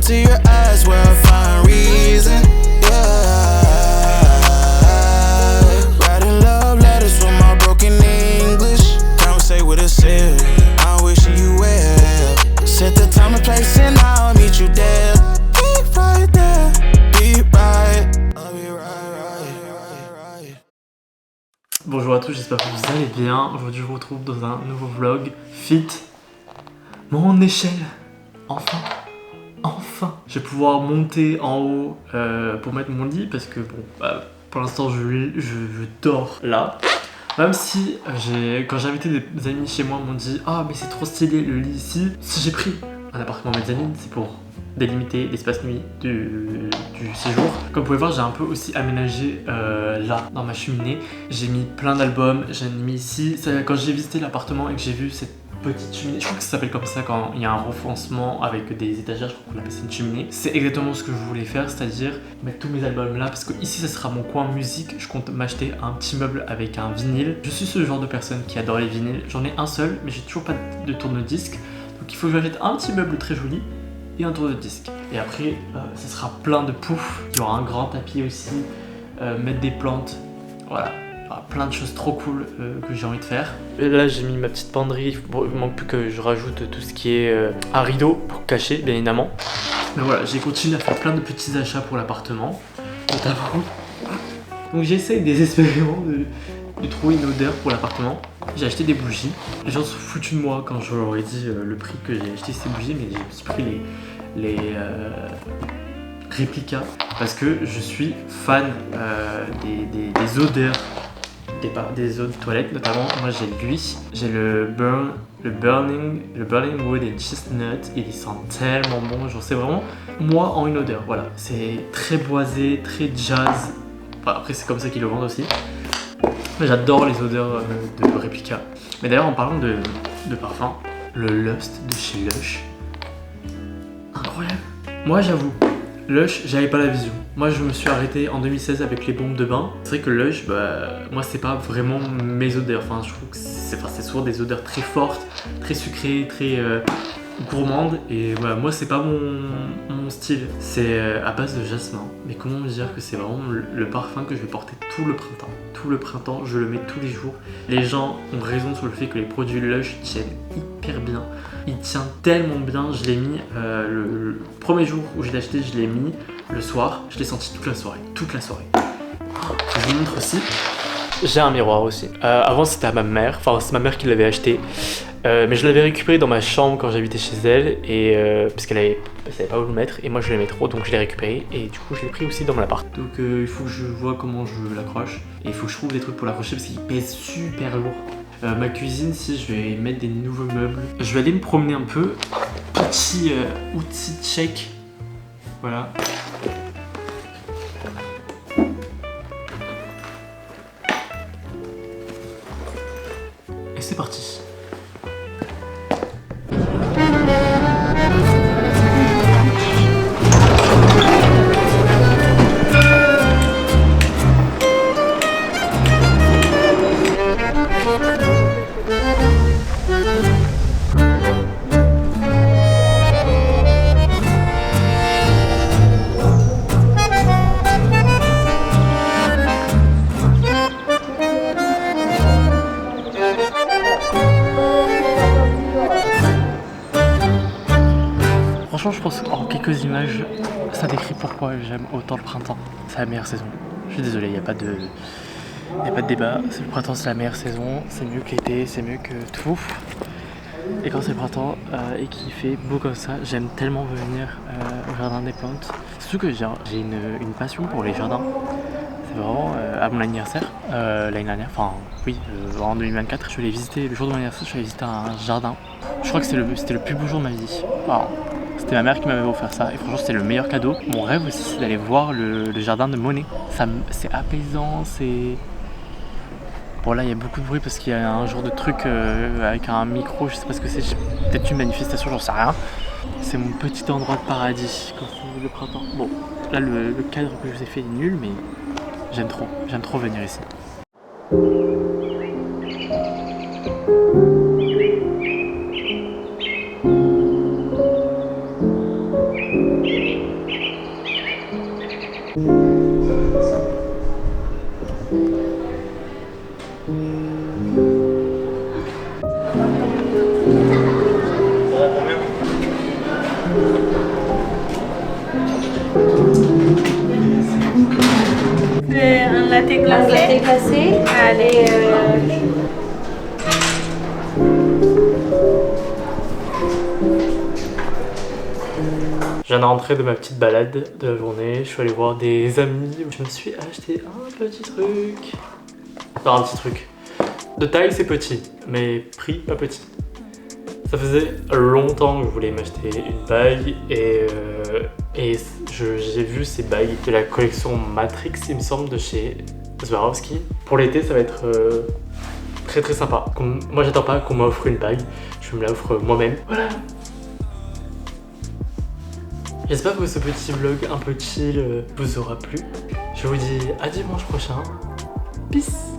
to your eyes where I find reason. Writing love letters from my broken English. Conversate with a sip, I'm wishing you well. Set the time and place and I'll meet you there. Be right there, be right. I'll be right. Bonjour à tous, j'espère que vous allez bien. Aujourd'hui je vous retrouve dans un nouveau vlog Fit mon échelle. Enfin je vais pouvoir monter en haut pour mettre mon lit parce que bon pour l'instant je dors là. Même si quand j'ai invité des amis chez moi m'ont dit ah mais c'est trop stylé le lit ici. Si j'ai pris un appartement mezzanine c'est pour délimiter l'espace nuit du séjour. Comme vous pouvez voir j'ai un peu aussi aménagé là dans ma cheminée. J'ai mis plein d'albums, j'ai mis ici. Quand j'ai visité l'appartement et que j'ai vu cette petite cheminée, je crois que ça s'appelle comme ça quand il y a un renfoncement avec des étagères, je crois qu'on appelle ça une cheminée. C'est exactement ce que je voulais faire, c'est-à-dire mettre tous mes albums là parce que ici ça sera mon coin musique. Je compte m'acheter un petit meuble avec un vinyle. Je suis ce genre de personne qui adore les vinyles. J'en ai un seul mais j'ai toujours pas de tourne-disque. Donc il faut que j'achète un petit meuble très joli et un tourne-disque. Et après ça sera plein de pouf. Il y aura un grand tapis aussi, mettre des plantes, voilà. Plein de choses trop cool que j'ai envie de faire. Et là j'ai mis ma petite penderie, il manque plus que je rajoute tout ce qui est un rideau pour cacher bien évidemment. Mais voilà, j'ai continué à faire plein de petits achats pour l'appartement, notamment. Donc j'essaye désespérément de trouver une odeur pour l'appartement. J'ai acheté des bougies, les gens se foutent de moi quand je leur ai dit le prix que j'ai acheté ces bougies, mais j'ai aussi pris les réplicas parce que je suis fan des odeurs. Des eaux de toilette notamment. Moi j'ai lui, j'ai le burning wood and chestnut. Il sent tellement bon, genre c'est vraiment moi en une odeur. Voilà, c'est très boisé, très jazz. Enfin, après c'est comme ça qu'ils le vendent aussi. Mais j'adore les odeurs de réplica. Mais d'ailleurs en parlant de parfum, le Lust de chez Lush, incroyable. Moi j'avoue, Lush, j'avais pas la vision. Moi je me suis arrêté en 2016 avec les bombes de bain. C'est vrai que Lush, moi c'est pas vraiment mes odeurs. Enfin je trouve que c'est souvent des odeurs très fortes, très sucrées, très gourmandes. Et voilà, moi c'est pas mon style. C'est à base de jasmin. Mais comment me dire que c'est vraiment le parfum que je vais porter tout le printemps. Tout le printemps, je le mets tous les jours. Les gens ont raison sur le fait que les produits Lush tiennent hyper bien. Il tient tellement bien, je l'ai mis le premier jour où je l'ai acheté, je l'ai mis le soir, je l'ai senti toute la soirée. Je vous montre aussi. J'ai un miroir aussi. Avant c'était à ma mère, enfin c'est ma mère qui l'avait acheté, mais je l'avais récupéré dans ma chambre quand j'habitais chez elle, et parce qu'elle savait pas où le mettre, et moi je l'aimais trop, donc je l'ai récupéré, et du coup je l'ai pris aussi dans mon appart. Donc il faut que je vois comment je l'accroche, et il faut que je trouve des trucs pour l'accrocher parce qu'il pèse super lourd. Ma cuisine, si je vais mettre des nouveaux meubles, je vais aller me promener un peu. Petit outil check. Voilà. Et c'est parti. Franchement, je pense qu'en quelques images, ça décrit pourquoi j'aime autant le printemps. C'est la meilleure saison. Je suis désolé, il n'y a pas de débat. Le printemps, c'est la meilleure saison. C'est mieux que l'été, c'est mieux que tout. Et quand c'est le printemps et qu'il fait beau comme ça, j'aime tellement venir au jardin des plantes. Surtout que j'ai une passion pour les jardins. C'est vraiment à mon anniversaire, l'année dernière, enfin oui, en 2024, je suis allé visiter, le jour de mon anniversaire, je suis allé visiter un jardin. Je crois que c'était le plus beau jour de ma vie. Wow. C'était ma mère qui m'avait offert ça et franchement c'était le meilleur cadeau. Mon rêve aussi c'est d'aller voir le jardin de Monet. C'est apaisant, c'est... Bon là il y a beaucoup de bruit parce qu'il y a un genre de truc avec un micro, je sais pas ce que c'est, peut-être une manifestation, j'en sais rien. C'est mon petit endroit de paradis quand c'est le printemps. Bon, là le cadre que je vous ai fait est nul mais j'aime trop venir ici. Un latte glacé. Un latte glacé. Allez. Je viens de rentrer de ma petite balade de la journée, je suis allé voir des amis, je me suis acheté un petit truc. Enfin un petit truc. De taille c'est petit, mais prix pas petit. Ça faisait longtemps que je voulais m'acheter une bague et j'ai vu ces bagues de la collection Matrix, il me semble, de chez Swarovski. Pour l'été ça va être très très sympa. Moi j'attends pas qu'on m'offre une bague, je me l'offre moi-même. Voilà. J'espère que ce petit vlog un peu chill vous aura plu. Je vous dis à dimanche prochain. Peace.